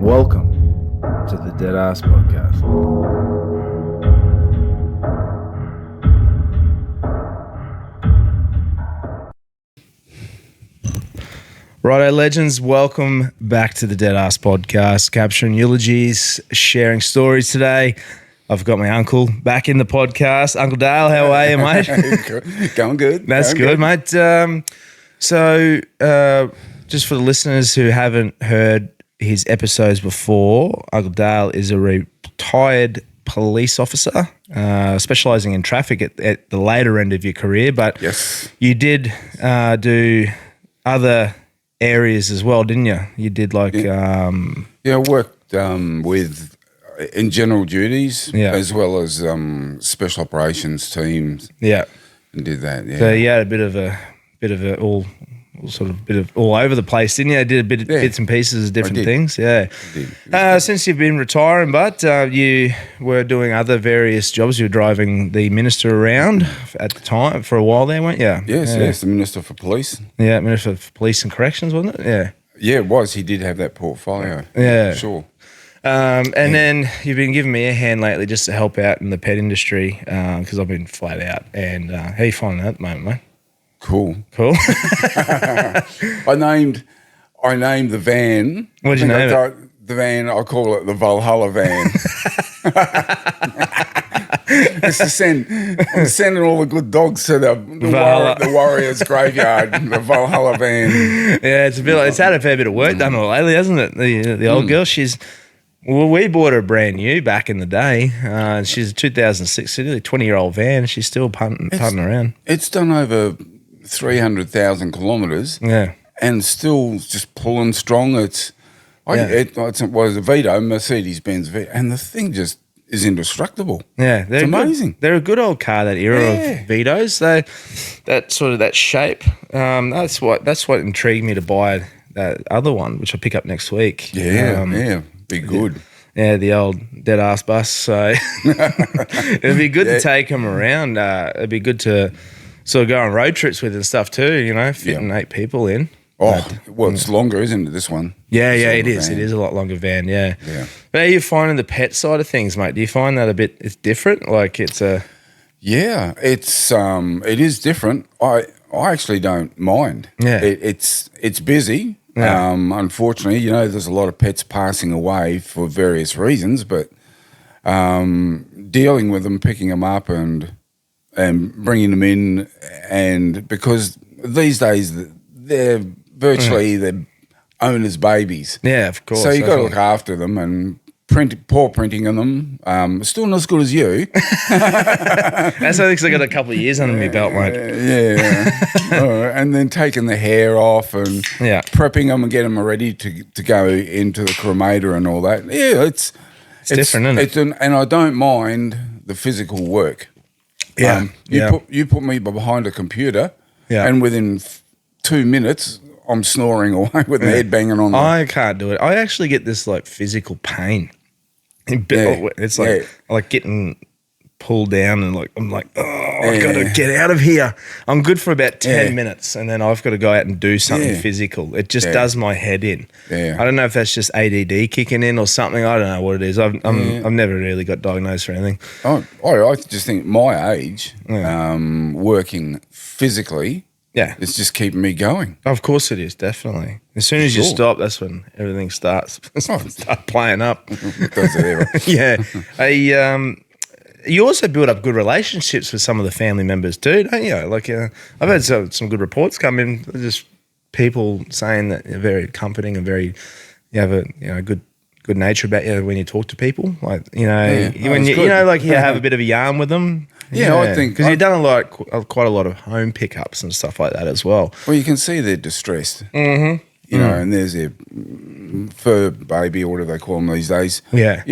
Welcome to the Deadass Podcast. Righto, legends, welcome back to the Deadass Podcast, capturing eulogies, sharing stories today. I've got my uncle back in the podcast. Uncle Dale, how are you, mate? Going good. That's good, mate. So just for the listeners who haven't heard his episodes before, Uncle Dale is a retired police officer, specialising in traffic at the later end of your career. But yes, you did do other areas as well, didn't you? You did like... I worked with in general duties as well as special operations teams. Yeah. And did that, yeah. So you had a bit of a all over the place, didn't you? Did a bit of bits and pieces of different things. Yeah. Since you've been retiring, but you were doing other various jobs. You were driving the minister around at the time for a while there, weren't you? Yes, the Minister for Police. Yeah, Minister for Police and Corrections, wasn't it? Yeah. Yeah, it was. He did have that portfolio. Yeah. Sure. And then you've been giving me a hand lately just to help out in the pet industry because I've been flat out. And how you finding that at the moment, mate? Cool. I named the van. What did you name it? The van, I call it the Valhalla van. It's to I'm sending all the good dogs to the Warriors graveyard, the Valhalla van. Yeah, it's a bit. It's had a fair bit of work done lately, hasn't it? The old girl, we bought her brand new back in the day. She's a 2006, nearly 20-year-old van. She's still punting around. It's done over 300,000 kilometres. Yeah. And still just pulling strong. It was a Vito, Mercedes-Benz Vito, and the thing just is indestructible. Yeah. It's amazing. They're a good old car, that era of Vitos. That shape. That's what intrigued me to buy that other one, which I'll pick up next week. Yeah. Be good. The old dead ass bus. So it'd be good to take them around. It'd be good to sort of go on road trips with and stuff too, fitting 8 people in. It's longer, isn't it, this one? Yeah, it is. It is a lot longer van, yeah. But how are you finding the pet side of things, mate? Do you find that it's different? Like it's a... Yeah, it is different. I actually don't mind. Yeah. It's busy. Yeah. Unfortunately, there's a lot of pets passing away for various reasons, but dealing with them, picking them up and bringing them in, and because these days they're virtually the owner's babies. Yeah, of course. So you got to look after them and paw printing on them. Still not as good as you. That's I think I got a couple of years under my belt, mate. And then taking the hair off and prepping them and getting them ready to go into the cremator and all that. Yeah, it's different, isn't it? And I don't mind the physical work. Yeah. You put me behind a computer, and within 2 minutes, I'm snoring away with my head banging on. I can't do it. I actually get this like physical pain. It's like getting pulled down and I'm like, I've got to get out of here. I'm good for about 10 minutes and then I've got to go out and do something physical. It just does my head in. Yeah. I don't know if that's just ADD kicking in or something. I don't know what it is. I've never really got diagnosed for anything. I just think my age, working physically, it's just keeping me going. Of course it is, definitely. As soon as you stop, that's when everything starts playing up. Does it ever? Yeah. You also build up good relationships with some of the family members too, don't you? Like I've had some good reports come in, just people saying that you're very comforting and you have a good nature about you when you talk to people. Like you have a bit of a yarn with them. Yeah, I think because you've done quite a lot of home pickups and stuff like that as well. Well, you can see they're distressed. Mm-hmm. And there's their fur baby or whatever they call them these days. Yeah,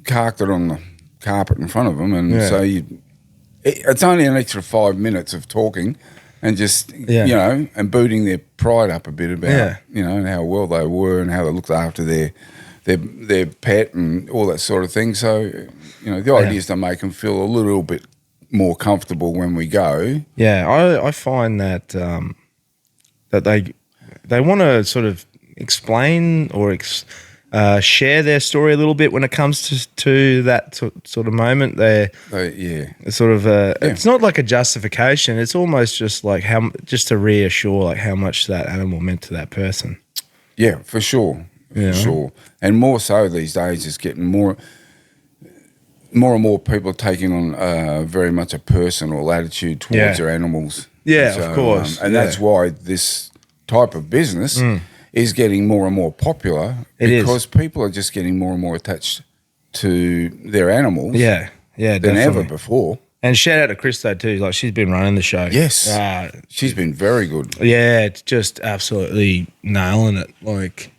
carked it on the carpet in front of them, and so it's only an extra 5 minutes of talking and just and booting their pride up a bit about and how well they were and how they looked after their pet and all that sort of thing. So the idea is to make them feel a little bit more comfortable when we go. Yeah, I find that that they want to sort of explain or share their story a little bit when it comes to that sort of moment. It's sort of it's not like a justification. It's almost just like just to reassure like how much that animal meant to that person. Yeah, for sure. For sure. And more so these days, it's getting more and more people taking on very much a personal attitude towards their animals. Yeah, of course. And that's why this type of business is getting more and more popular because people are just getting more and more attached to their animals than definitely. ever before. And shout out to Christo too. Like, she's been running the show. Yes. She's been very good. Yeah, it's just absolutely nailing it. Like,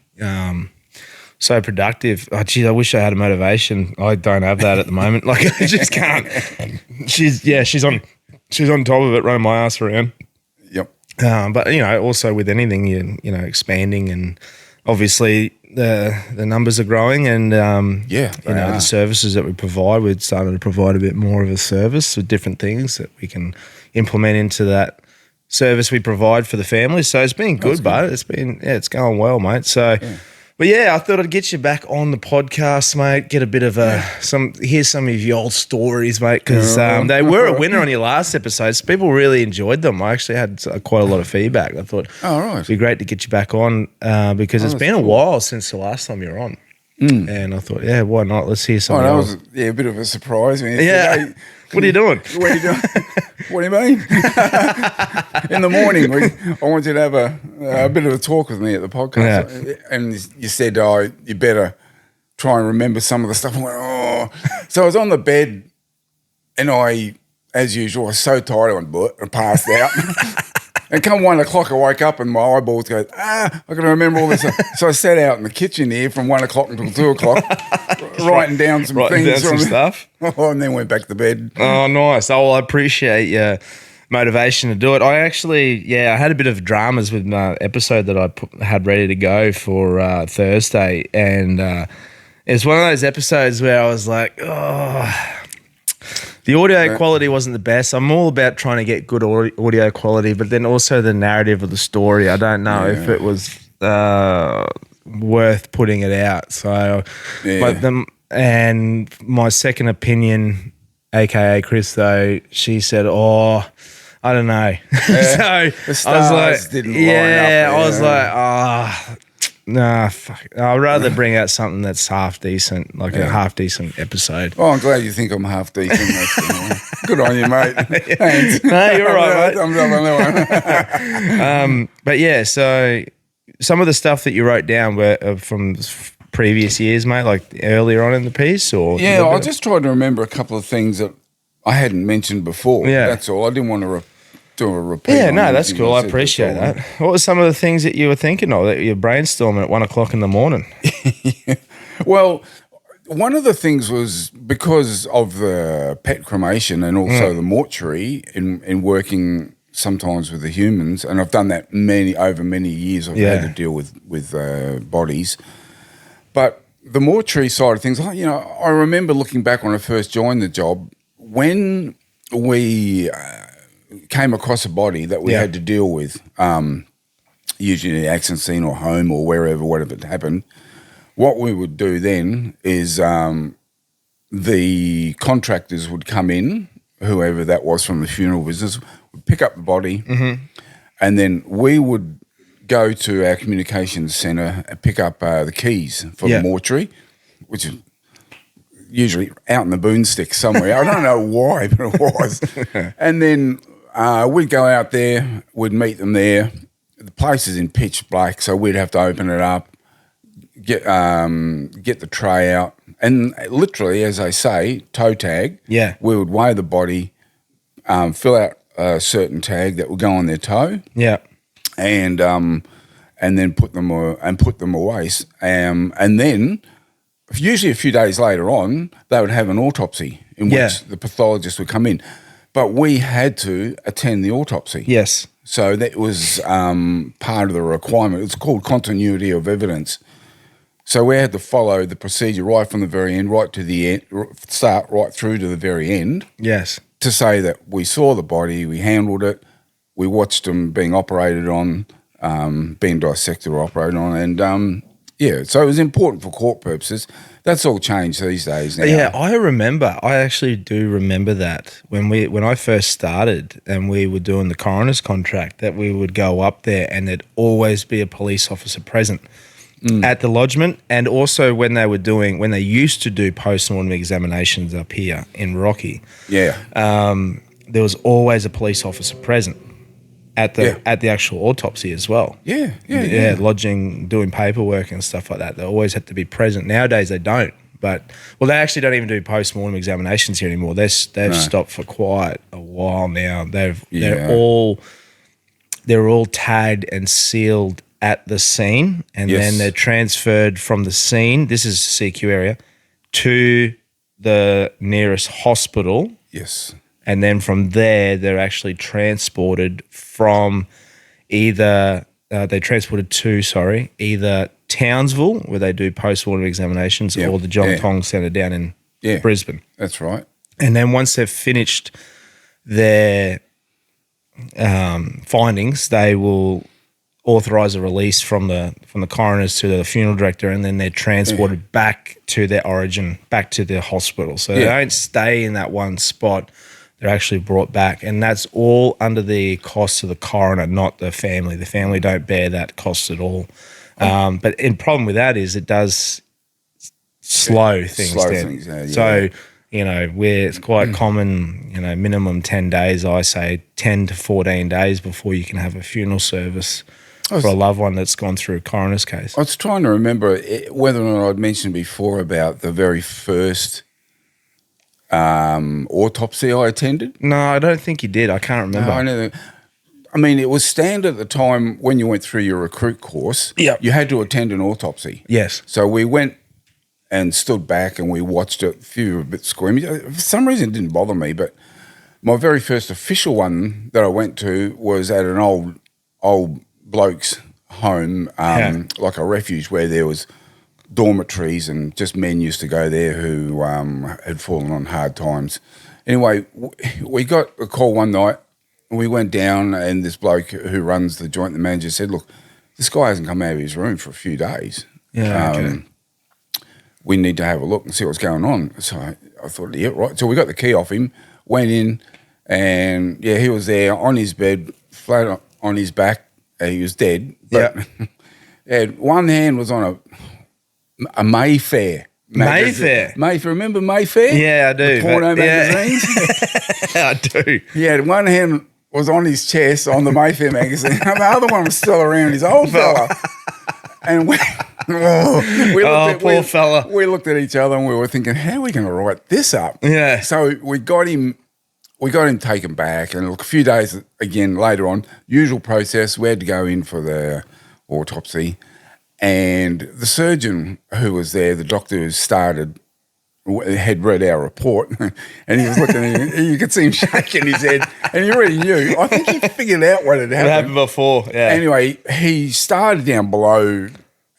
so productive. Oh, geez, I wish I had a motivation. I don't have that at the moment. Like, I just can't. She's on top of it, running my ass around. Yep. But also with anything, expanding, and obviously the numbers are growing, and the services that we provide, we're starting to provide a bit more of a service with different things that we can implement into that service we provide for the family. So it's been good, but it's going well, mate. So. Yeah. But I thought I'd get you back on the podcast, mate. Get a bit of hear some of your old stories, mate, because they were a winner on your last episode. So people really enjoyed them. I actually had quite a lot of feedback. I thought it'd be great to get you back on because it's been a while since the last time you were on. And I thought, why not? Let's hear something else. That was a bit of a surprise. Man. Yeah. What are you doing? What are you doing? What do you mean? In the morning, I want you to have a bit of a talk with me at the podcast. Yeah. And you said, you better try and remember some of the stuff. I went, So I was on the bed and I, as usual, was so tired I passed out. And come 1 o'clock, I woke up and my eyeballs go, I can remember all this. So I sat out in the kitchen here from 1 o'clock until 2 o'clock, writing down some stuff. And then went back to bed. Oh, nice. Oh, well, I appreciate your motivation to do it. I actually, I had a bit of dramas with my episode that I had ready to go for Thursday. And it's one of those episodes where I was like, the audio quality wasn't the best. I'm all about trying to get good audio quality, but then also the narrative of the story. I don't know if it was worth putting it out. So, and my second opinion, aka Chris, though, she said, I don't know. Yeah. So I was like, didn't line up. I was like, nah, fuck. I'd rather bring out something that's half decent, like a half decent episode. Oh, I'm glad you think I'm half decent. Good on you, mate. Thanks. No, you're right, mate. I'm on that one. But so some of the stuff that you wrote down were from previous years, mate, like earlier on in the piece, or I just tried to remember a couple of things that I hadn't mentioned before. Yeah, that's all. I didn't want to do a repeat. Yeah, no, that's cool. I appreciate that. What were some of the things that you were thinking of that you're brainstorming at 1 o'clock in the morning? Well, one of the things was because of the pet cremation and also the mortuary in working sometimes with the humans, and I've done that over many years. I've had to deal with bodies, but the mortuary side of things, I remember looking back when I first joined the job when we came across a body that we had to deal with, usually in the accident scene or home or whatever it happened. What we would do then is the contractors would come in, whoever that was from the funeral business, would pick up the body, and then we would go to our communications centre and pick up the keys for the mortuary, which is usually out in the boonstick somewhere. I don't know why, but it was. And then we'd go out there, we'd meet them there. The place is in pitch black, so we'd have to open it up, get the tray out, and literally, as they say, toe tag. Yeah, we would weigh the body, fill out a certain tag that would go on their toe. Yeah, and then put them away. And then, usually a few days later on, they would have an autopsy in which the pathologist would come in. But we had to attend the autopsy. Yes. So that was part of the requirement. It's called continuity of evidence. So we had to follow the procedure right from the very end, right to the end, start right through to the very end. Yes. To say that we saw the body, we handled it, we watched them being operated on, being dissected or operated on, and Yeah, so it was important for court purposes. That's all changed these days now. Yeah, I actually do remember that when I first started and we were doing the coroner's contract, that we would go up there and there'd always be a police officer present at the lodgement, and also when they used to do post-mortem examinations up here in Rocky. Yeah. There was always a police officer present at the actual autopsy as well. Yeah. Lodging, doing paperwork and stuff like that. They always have to be present. Nowadays they don't. But they actually don't even do post-mortem examinations here anymore. They've stopped for quite a while now. They're all tagged and sealed at the scene, and then they're transferred from the scene. This is CQ area to the nearest hospital. Yes. And then from there, they're actually transported from either Townsville, where they do post-mortem examinations, or the John Tong Centre down in Brisbane. That's right. And then once they've finished their findings, they will authorise a release from the coroners to the funeral director, and then they're transported back to their origin, back to the hospital. So they don't stay in that one spot. They're actually brought back, and that's all under the cost of the coroner, not the family. The family don't bear that cost at all. But the problem with that is it does slow things down. So, where it's quite common, minimum 10 days, I say 10 to 14 days before you can have a funeral service for a loved one that's gone through a coroner's case. I was trying to remember whether or not I'd mentioned before about the very first autopsy I attended. No, I don't think you did. I can't remember. No, I mean, it was standard at the time when you went through your recruit course. Yeah. You had to attend an autopsy. Yes. So we went and stood back and we watched it. A few were a bit squeamy. For some reason, it didn't bother me, but my very first official one that I went to was at an old bloke's home, like a refuge where there was dormitories and just men used to go there who had fallen on hard times. Anyway, we got a call one night. We went down, and this bloke who runs the joint, the manager, said, "Look, this guy hasn't come out of his room for a few days. We need to have a look and see what's going on." So I thought, yeah, right. So we got the key off him, went in, and he was there on his bed, flat on his back. He was dead. But one hand was on a Mayfair. Mayfair. Remember Mayfair? Yeah, I do. The porno magazines? I do. He had one hand was on his chest on the Mayfair magazine. And the other one was still around his old fella. And poor fella. We looked at each other and we were thinking, how are we going to write this up? Yeah. So we got him taken back, and look, a few days again later on, usual process, we had to go in for the autopsy. And the surgeon who was there, the doctor who started, had read our report, and he was looking at you could see him shaking his head, and he already knew. I think he figured out what had happened. What happened before, yeah. Anyway, he started down below,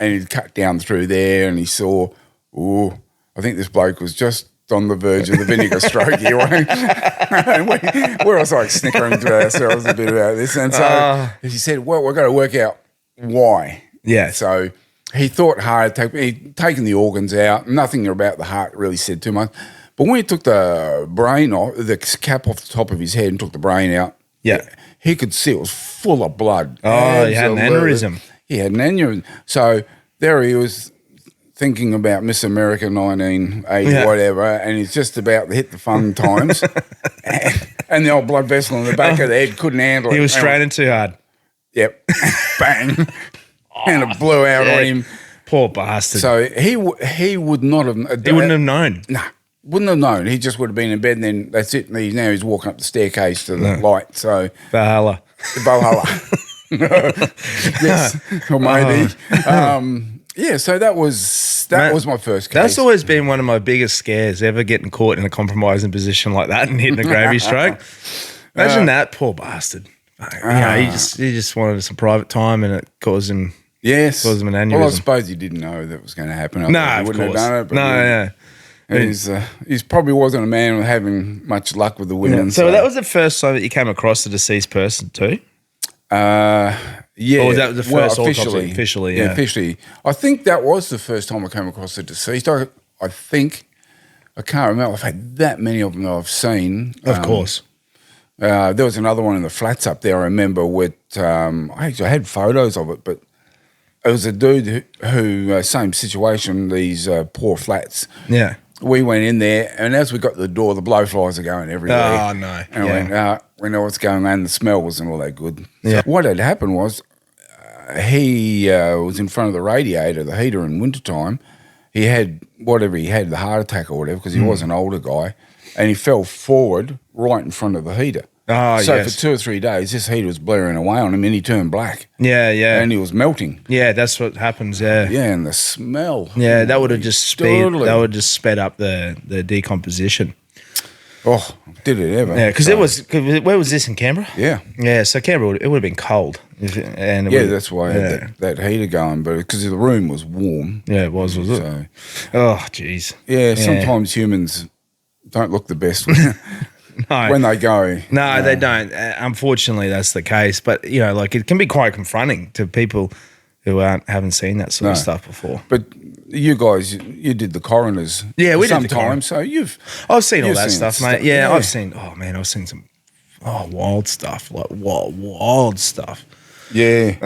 and he'd cut down through there, and he saw, I think this bloke was just on the verge of the vinegar stroke here. And we were also like snickering to ourselves a bit about this. And so he said, well, we've got to work out why. Yeah. So he thought hard, he'd taken the organs out. Nothing about the heart really said too much. But when he took the brain off, the cap off the top of his head and took the brain out, he could see it was full of blood. Oh, he had an aneurysm. He had an aneurysm. So there he was thinking about Miss America 1980, whatever, and he's just about to hit the fun times. and the old blood vessel in the back of the head couldn't handle it. He was straining too hard. Yep. Bang. And it blew out on him. Poor bastard. So he would not have... He wouldn't have known. Nah, wouldn't have known. He just would have been in bed, and then that's it. And now he's walking up the staircase to the light. So Valhalla. Yes. Or maybe. So that was my first case. That's always been one of my biggest scares, ever getting caught in a compromising position like that and hitting a gravy stroke. Imagine that poor bastard. He just wanted some private time, and it caused him... Yes. Caused him an aneurysm. Well, I suppose he didn't know that was going to happen. No, of course. Have done it, but no. And he's probably wasn't a man having much luck with the women. So that was the first time that you came across a deceased person too? Yeah, Or was that the first officially? Officially, yeah. Officially. I think that was the first time I came across the deceased. I think, I can't remember. I've had that many of them that I've seen. Of course. There was another one in the flats up there, I remember, with, I had photos of it, but it was a dude who same situation, these poor flats. Yeah. We went in there, and as we got to the door, the blowflies are going everywhere. Oh, no. And I went, we know what's going on. The smell wasn't all that good. Yeah. So what had happened was he was in front of the radiator, the heater in wintertime. He had whatever he had, the heart attack or whatever, because he was an older guy, and he fell forward right in front of the heater. Oh, so yes. for 2 or 3 days, this heater was blaring away on him, and he turned black. Yeah, yeah. And he was melting. Yeah, that's what happens, yeah. Yeah, and the smell. Yeah, that would have just sped up the decomposition. Oh, did it ever? Yeah, because where was this, in Canberra? Yeah. Yeah, so Canberra, it would have been cold. That's why I had that heater going, but because the room was warm. Yeah, it was it? So, oh, jeez. Yeah, sometimes humans don't look the best no. when they go. No, they don't. Unfortunately, that's the case. But, like it can be quite confronting to people who haven't seen that sort of stuff before. But you guys, you did the coroners. Yeah, we did the sometimes. So I've seen all that stuff, mate. Yeah, yeah. I've seen some wild stuff, like wild stuff. Yeah.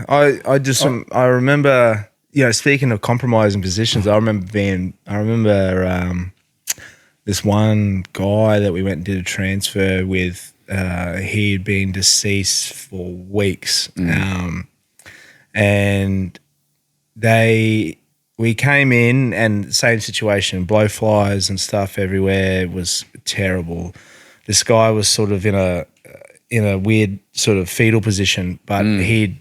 I remember, speaking of compromising positions, I remember this one guy that we went and did a transfer with. He'd been deceased for weeks, and we came in, and same situation, blowflies and stuff everywhere. It was terrible. This guy was sort of in a weird sort of fetal position, but he'd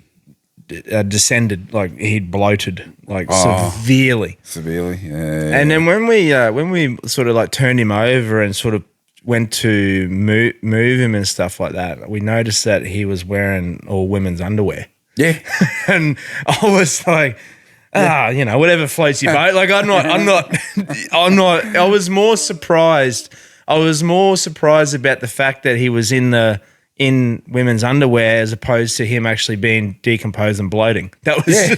descended, like he'd bloated like severely. Severely, yeah. And then when we sort of like turned him over and sort of went to move him and stuff like that, we noticed that he was wearing all women's underwear. Yeah. And I was like, whatever floats your boat. Like I'm not. I was more surprised about the fact that he was in women's underwear as opposed to him actually being decomposed and bloating. That was,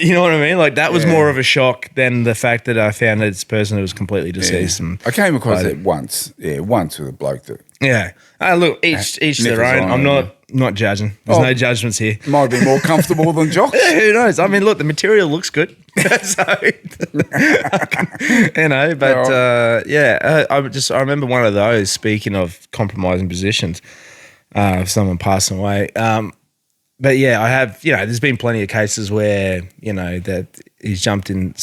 you know what I mean? Like that was more of a shock than the fact that I found that this person was completely deceased. Yeah. I came across it once with a bloke that. Yeah. Look, each their own. I'm not judging. There's no judgments here. Might be more comfortable than jocks. Yeah, who knows? I mean, look, the material looks good. So, I remember one of those, speaking of compromising positions, of someone passing away. But yeah, I have, there's been plenty of cases where, that he's jumped in,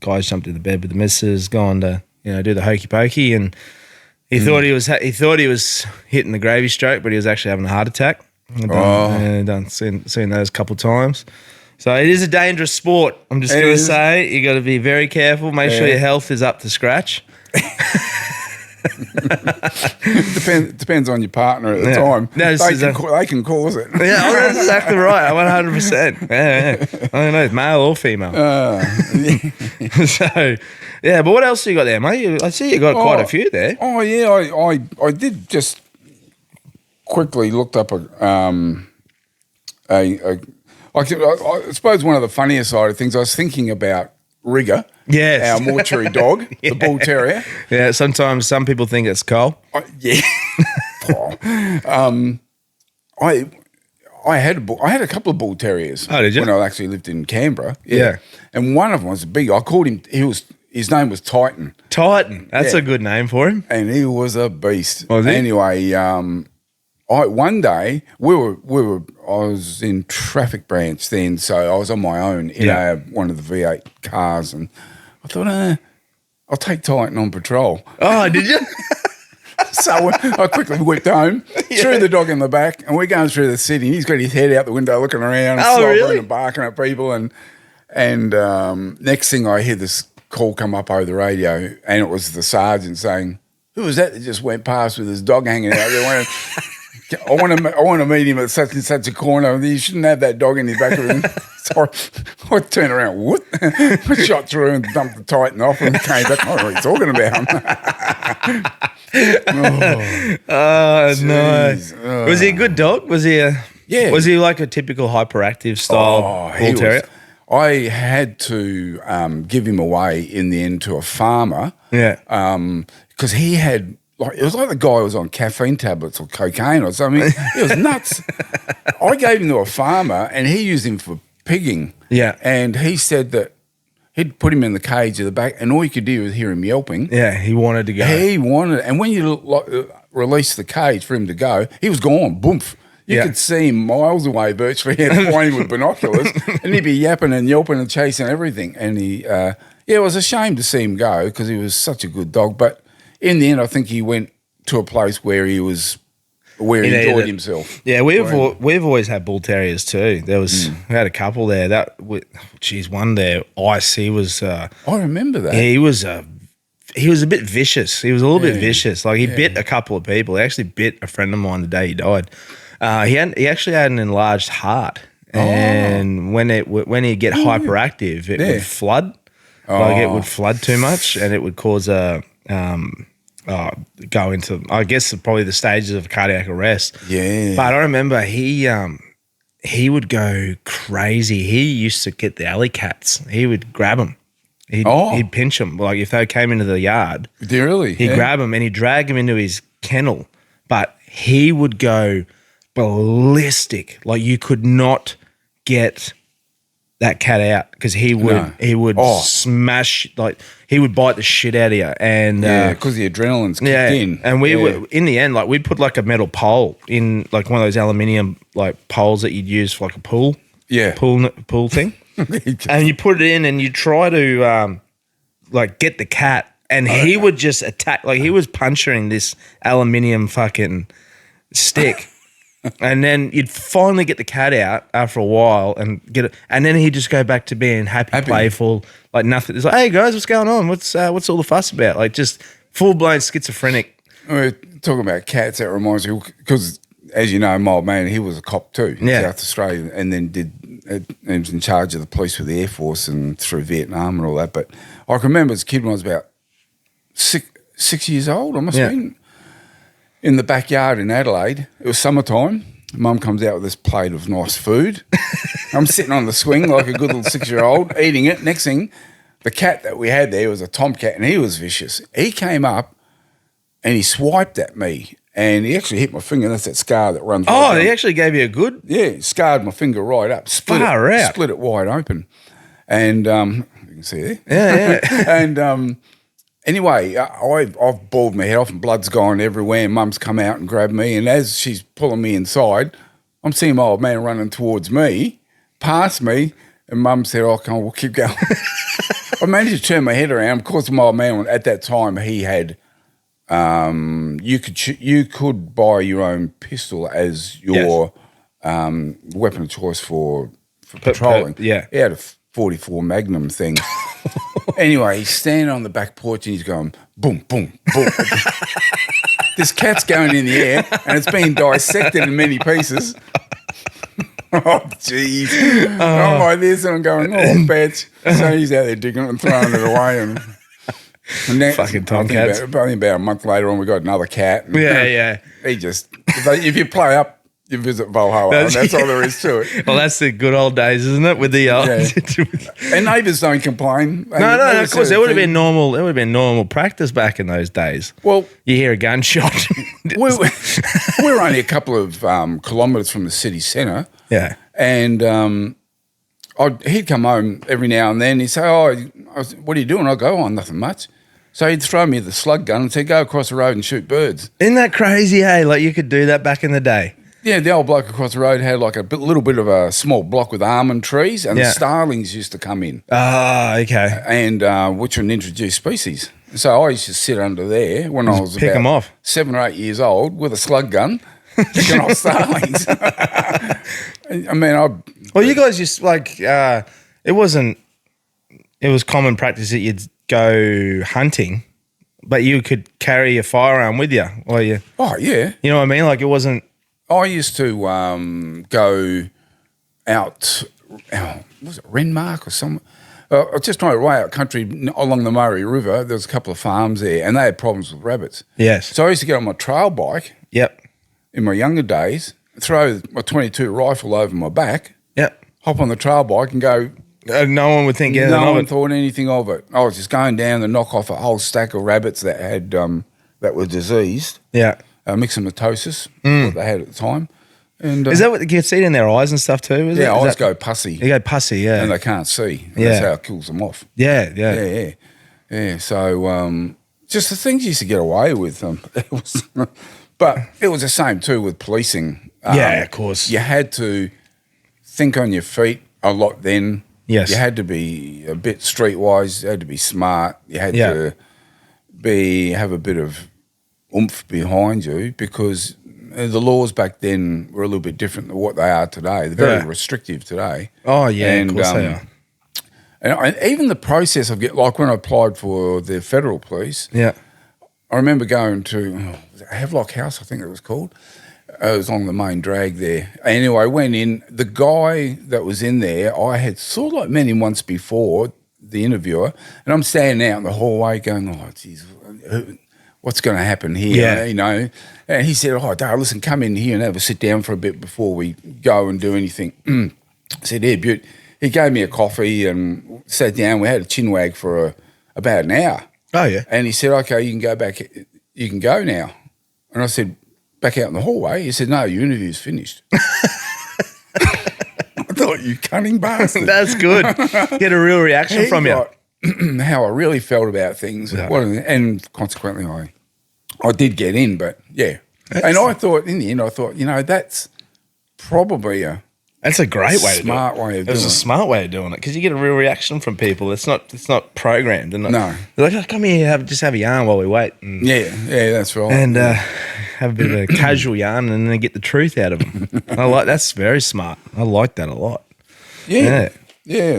guys jumped in the bed with the missus, gone to, do the hokey pokey, and he thought he was hitting the gravy stroke, but he was actually having a heart attack. Seen those a couple of times. So it is a dangerous sport. I'm just going to say, you got to be very careful. Make sure your health is up to scratch. Depends on your partner at the time. No, they can cause it. Yeah, that's exactly right. 100%. Yeah. I don't know, male or female. So, yeah. But what else you got there, mate? I see you got quite a few there. Oh yeah, I did just quickly looked up I suppose one of the funnier side of things. I was thinking about Rigger. Yes. Our mortuary dog, the bull terrier. Yeah, sometimes some people think it's Cole. Yeah. I had a couple of bull terriers. Oh, did you? When I actually lived in Canberra. Yeah. And one of them was big. I called him. His name was Titan. Titan. That's a good name for him. And he was a beast. Was he? Anyway, one day I was in traffic branch then, so I was on my own in one of the V8 cars, and I thought, I'll take Titan on patrol. Oh, did you? So I quickly whipped home, threw the dog in the back, and we're going through the city, and he's got his head out the window looking around, slobbering and barking at people, and next thing I hear this call come up over the radio, and it was the sergeant saying, "Who was that just went past with his dog hanging out there?" I want to meet him at such and such a corner. You shouldn't have that dog in his back of him. So I turned around, what? I shot through and dumped the Titan off and came back. What are you talking about? Oh, no. Was he a good dog? Was he a... Yeah. Was he like a typical hyperactive style bull terrier? I had to give him away in the end to a farmer. Yeah. Because he had, like, it was like the guy was on caffeine tablets or cocaine or something. It was nuts. I gave him to a farmer and he used him for pigging. Yeah. And he said that he'd put him in the cage at the back and all you could do was hear him yelping. Yeah, he wanted to go. And when you released the cage for him to go, he was gone, boomf. You could see him miles away virtually. He had pointing with binoculars and he'd be yapping and yelping and chasing everything. And it was a shame to see him go because he was such a good dog. But in the end, I think he went to a place where he enjoyed himself. Yeah, we've always had bull terriers too. We had a couple there. One there, Ice. He was. I remember that. He was a bit vicious. He was a little bit vicious. Like he bit a couple of people. He actually bit a friend of mine the day he died. He actually had an enlarged heart, and when he'd get hyperactive, it would flood. Like it would flood too much, and it would cause go into, I guess, probably the stages of cardiac arrest. Yeah. But I remember he would go crazy. He used to get the alley cats. He would grab them. He'd pinch them. Like if they came into the yard. Really? He'd grab them and he'd drag them into his kennel. But he would go ballistic. Like you could not get that cat out because he would smash, like he would bite the shit out of you. And because the adrenaline's kicked in. And we were, in the end, like we'd put like a metal pole in, like one of those aluminium like poles that you'd use for like a pool thing. And you put it in and you try to like get the cat, and he would just attack, like he was puncturing this aluminium fucking stick. And then you'd finally get the cat out after a while and get it, and then he'd just go back to being happy. Playful, like nothing. It's like, hey guys, what's going on? What's all the fuss about? Like just full blown schizophrenic. We're talking about cats. That reminds me, because as you know, my old man, he was a cop too in South Australia, and then he was in charge of the police with the Air Force and through Vietnam and all that. But I can remember as a kid when I was about six years old, I must have been. In the backyard in Adelaide, it was summertime. Mum comes out with this plate of nice food. I'm sitting on the swing like a good little 6-year-old, eating it. Next thing, the cat that we had there was a tomcat, and he was vicious. He came up and he swiped at me, and he actually hit my finger. That's that scar that runs. Oh, he actually gave you a good? Yeah, he scarred my finger right up. Split it wide open. And you can see there. Yeah. And anyway, I've bawled my head off and blood's gone everywhere, and Mum's come out and grabbed me, and as she's pulling me inside, I'm seeing my old man running towards me, past me, and Mum said, we'll keep going. I managed to turn my head around. Of course, my old man, at that time, he had, you could buy your own pistol as your weapon of choice for patrolling. He had a 44 Magnum thing. Anyway, he's standing on the back porch and he's going boom, boom, boom. This cat's going in the air and it's being dissected in many pieces. Oh, jeez. I'm like this and I'm going, bitch. So he's out there digging it and throwing it away. And then, fucking tomcats. I think about a month later on, we got another cat. And, he just, if you play up, you visit Valhalla, and that's all there is to it. Well, that's the good old days, isn't it? With the and neighbours don't complain. No, of course, it would have been normal. It would have been normal practice back in those days. Well, you hear a gunshot. we're only a couple of kilometres from the city centre. Yeah, and he'd come home every now and then. He'd say, what are you doing? I'd go, nothing much. So he'd throw me the slug gun and say, go across the road and shoot birds. Isn't that crazy, hey? Like you could do that back in the day. Yeah, the old bloke across the road had like a little bit of a small block with almond trees, and the starlings used to come in. Ah, okay. And which were an introduced species. So I used to sit under there when I was pick them off. 7 or 8 years old with a slug gun, picking off starlings. I mean, well, you guys just like it was common practice that you'd go hunting, but you could carry a firearm with you. Or you know what I mean? Like it wasn't. I used to go out, was it Renmark or somewhere? Just on the way out country along the Murray River. There was a couple of farms there, and they had problems with rabbits. Yes. So I used to get on my trail bike. Yep. In my younger days, throw my 22 rifle over my back, hop on the trail bike and go. No one would think anything No of one it. thought anything of it. I was just going down to knock off a whole stack of rabbits that had that were diseased. Yeah. Myxomatosis, what they had at the time. And is that what you can see it in their eyes and stuff too? Is eyes go pussy. They go pussy, yeah. And they can't see. That's how it kills them off. Yeah. So just the things you used to get away with. But it was the same too with policing. Of course. You had to think on your feet a lot then. Yes. You had to be a bit streetwise. You had to be smart. You had to have a bit of oomph behind you because the laws back then were a little bit different than what they are today. They're very restrictive today. Oh, yeah, of course they are. And even the process of like when I applied for the federal police, I remember going to Havelock House, I think it was called. It was on the main drag there. Anyway, I went in. The guy that was in there, I had sort of like met him once before, the interviewer, and I'm standing out in the hallway going, oh, geez, what's going to happen here? You know? And he said, oh, Dale, listen, come in here and have a sit down for a bit before we go and do anything. I said, yeah, Butte. He gave me a coffee and sat down. We had a chinwag for about an hour. Oh, yeah. And he said, okay, you can go back. You can go now. And I said, back out in the hallway? He said, no, your interview's finished. I thought, you cunning bastard. That's good. Get a real reaction from you. How I really felt about things. And consequently, I did get in, but And I thought, in the end, that's probably that's a great way to do it. Smart way of doing it. It was a smart way of doing it because you get a real reaction from people. It's not programmed. And no. They're like, oh, come here, just have a yarn while we wait. And, that's right. And have a bit of a casual yarn and then get the truth out of them. That's very smart. I like that a lot. Yeah.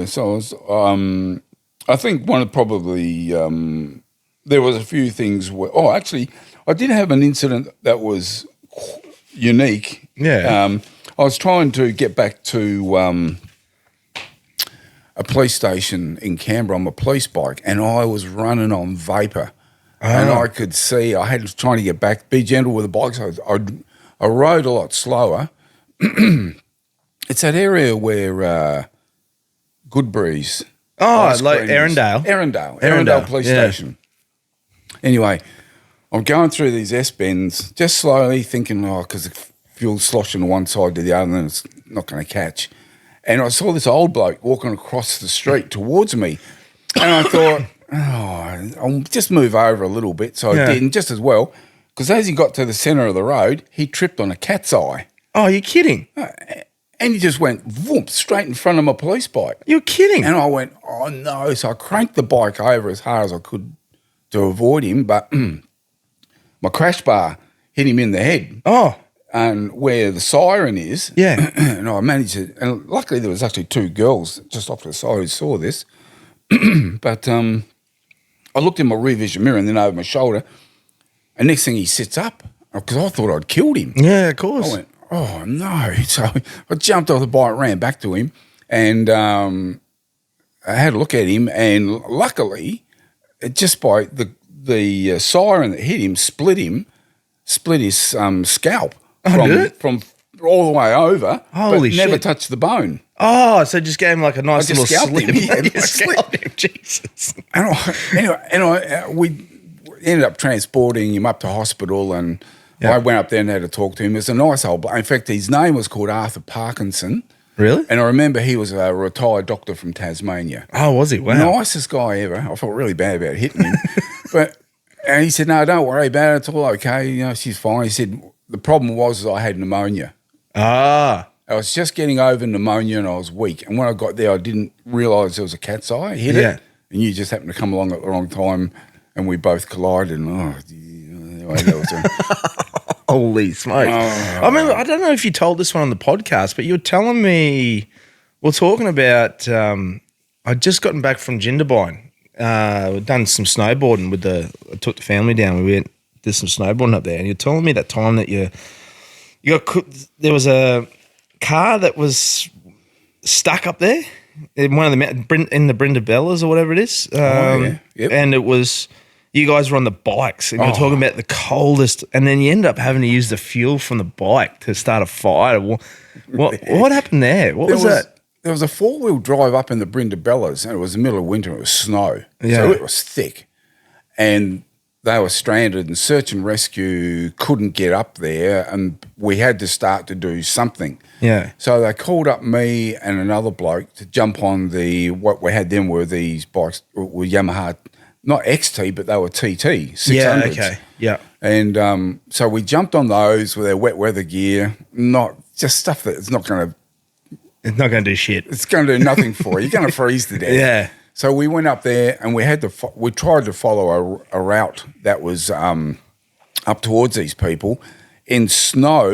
So I think one of probably there was a few things where. Oh, actually, I did have an incident that was unique. Yeah. I was trying to get back to a police station in Canberra on my police bike, and I was running on vapour. And I could see I had trying to get back, be gentle with the bike. So I rode a lot slower. It's that area where Bryze. Oh, like Erindale. Erindale Police Station. Anyway, I'm going through these S-bends just slowly thinking, because the fuel's sloshing on one side to the other and it's not going to catch. And I saw this old bloke walking across the street towards me. And I thought, I'll just move over a little bit. So I did, and just as well, because as he got to the centre of the road, he tripped on a cat's eye. Oh, you're kidding. And he just went whoop, straight in front of my police bike. You're kidding. And I went, oh, no. So I cranked the bike over as hard as I could to avoid him, but my crash bar hit him in the head. Oh. And where the siren is. Yeah. And I managed to, and luckily there was actually two girls just off to the side who saw this. But I looked in my rear vision mirror and then over my shoulder, and next thing he sits up, because I thought I'd killed him. Yeah, of course. I went, oh, no. So I jumped off the bike, ran back to him, and I had a look at him, and luckily, just by the siren that hit him, split his scalp from all the way over, Holy but never shit. touched the bone. Oh, so just gave him like a nice little scalped slip. him. You scalped him, Jesus. And we ended up transporting him up to hospital, and I went up there and had to talk to him. It was a nice old bloke. In fact, his name was called Arthur Parkinson. Really? And I remember he was a retired doctor from Tasmania. Oh, was he? Wow. Nicest guy ever. I felt really bad about hitting him. And he said, no, don't worry about it. It's all okay. She's fine. He said, the problem was I had pneumonia. Ah. I was just getting over pneumonia and I was weak. And when I got there, I didn't realise there was a cat's eye. I hit it. And you just happened to come along at the wrong time and we both collided. And anyway, that was holy smokes. I remember, I don't know if you told this one on the podcast, but you were telling me, we're talking about, I'd just gotten back from Jindabyne. We'd done some snowboarding I took the family down. We did some snowboarding up there. And you're telling me that time that there was a car that was stuck up there in one of the in the Brindabellas or whatever it is. Yep. And it was you guys were on the bikes and you're talking about the coldest, and then you end up having to use the fuel from the bike to start a fire. What happened there? What was that? There was a 4-wheel drive up in the Brindabellas, and it was the middle of winter. It was snow, Yeah. so it was thick, and they were stranded. And search and rescue couldn't get up there, and we had to start to do something. Yeah. So they called up me and another bloke to jump on what we had then were these bikes, were Yamaha, not XT, but they were TT 600s. Yeah, okay, yeah. And so we jumped on those with our wet weather gear, not just stuff that it's not going to. It's not going to do shit. It's going to do nothing for you. You're going to freeze to death. Yeah. So we went up there and we tried to follow a route that was up towards these people in snow.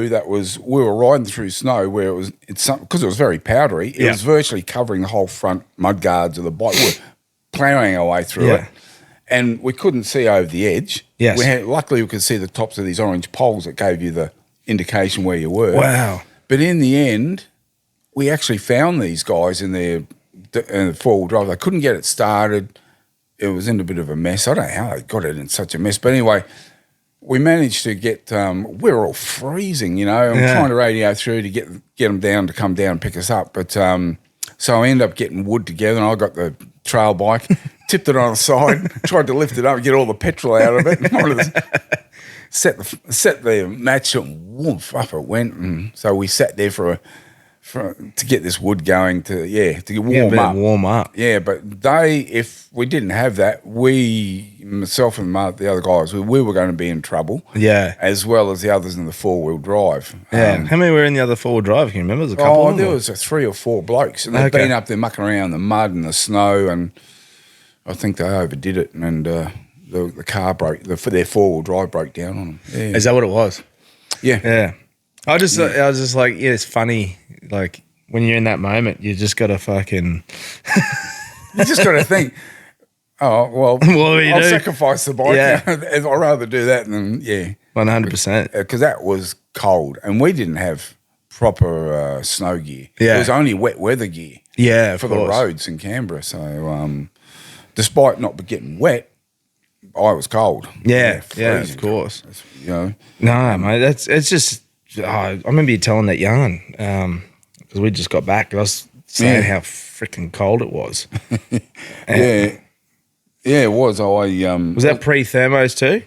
We were riding through snow where because it was very powdery. It was virtually covering the whole front mud guards of the bike. We were ploughing our way through it, and we couldn't see over the edge. Yes. Luckily, we could see the tops of these orange poles that gave you the indication where you were. Wow. But in the end, we actually found these guys in their 4-wheel drive. They couldn't get it started. It was in a bit of a mess. I don't know how they got it in such a mess. But anyway, we managed to get we were all freezing, I'm trying to radio through to get them down to come down and pick us up. But so I ended up getting wood together, and I got the trail bike, tipped it on the side, tried to lift it up, get all the petrol out of it. Set the match, and woof, up it went. And so we sat there to get this wood going to get warm up. Yeah, but if we didn't have that, myself and the other guys, we were going to be in trouble. Yeah. As well as the others in the 4-wheel drive. Yeah. How many were in the other 4-wheel drive? Can you remember? There was a couple of them, there was 3 or 4 blokes, and they'd been up there mucking around in the mud and the snow, and I think they overdid it, and the car broke, their 4-wheel drive broke down on them. Yeah. Is that what it was? Yeah. Yeah. I was just like, it's funny. Like when you're in that moment, you just got to fucking. You just got to think, oh, well, I'll sacrifice the bike. Yeah. I'd rather do that than, 100%. Because that was cold, and we didn't have proper snow gear. Yeah. It was only wet weather gear. Yeah, for the roads in Canberra. So despite not getting wet, I was cold. Yeah, of course. No, mate, it's just, I remember you telling that yarn because we just got back. I was saying how freaking cold it was. Yeah, it was. Was that pre-thermos too?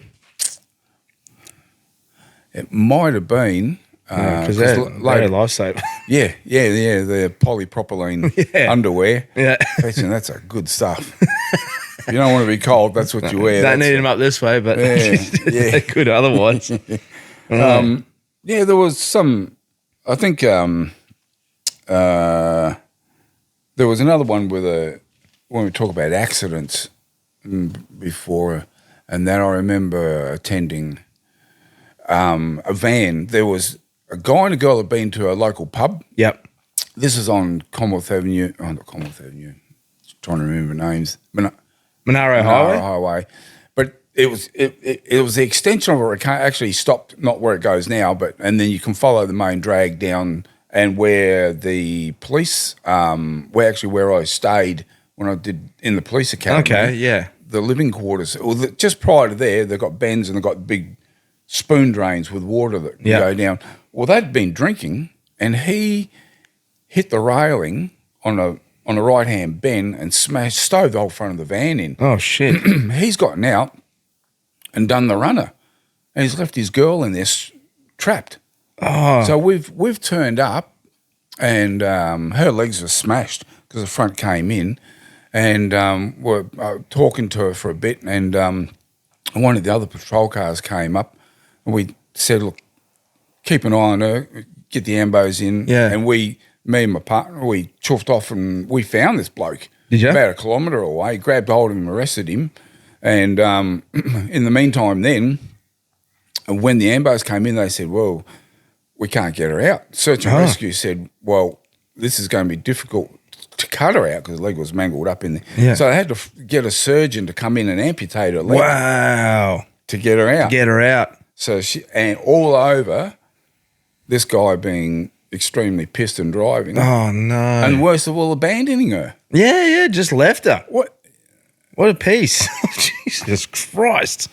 It might have been. Because they're lifesaver. Yeah, the polypropylene underwear. Yeah. That's a good stuff. You don't want to be cold, that's what you wear. Don't need them up this way, but they're good otherwise. There was some, I think there was another one when we talk about accidents before, and then I remember attending a van. There was a guy and a girl had been to a local pub. Yep. This is on Commonwealth Avenue. Oh, not Commonwealth Avenue. Trying to remember names. Monaro Highway. But it was the extension of it. It actually stopped, not where it goes now, and then you can follow the main drag down, and where the police, where I stayed when I did in the police academy. Okay, yeah. The living quarters. Just prior to there, they've got bends and they've got big spoon drains with water that go down. Well, they'd been drinking, and he hit the railing on a right-hand bend and stove the whole front of the van in. Oh, shit. He's gotten out and done the runner, and he's left his girl in there trapped. Oh. So we've turned up, and her legs were smashed because the front came in, and we're talking to her for a bit, and one of the other patrol cars came up, and we said, look, keep an eye on her, get the ambos in, and me and my partner, we chuffed off and we found this bloke. Did you? About a kilometre away, grabbed hold of him, arrested him, and in the meantime then, when the ambos came in, they said, well, we can't get her out. Search and Rescue said, well, this is going to be difficult to cut her out because the leg was mangled up in there. Yeah. So they had to get a surgeon to come in and amputate her leg. Wow. To get her out. So and all over, this guy being extremely pissed and driving. Oh, no. And worst of all, abandoning her. Yeah, just left her. What a piece. Jesus Christ.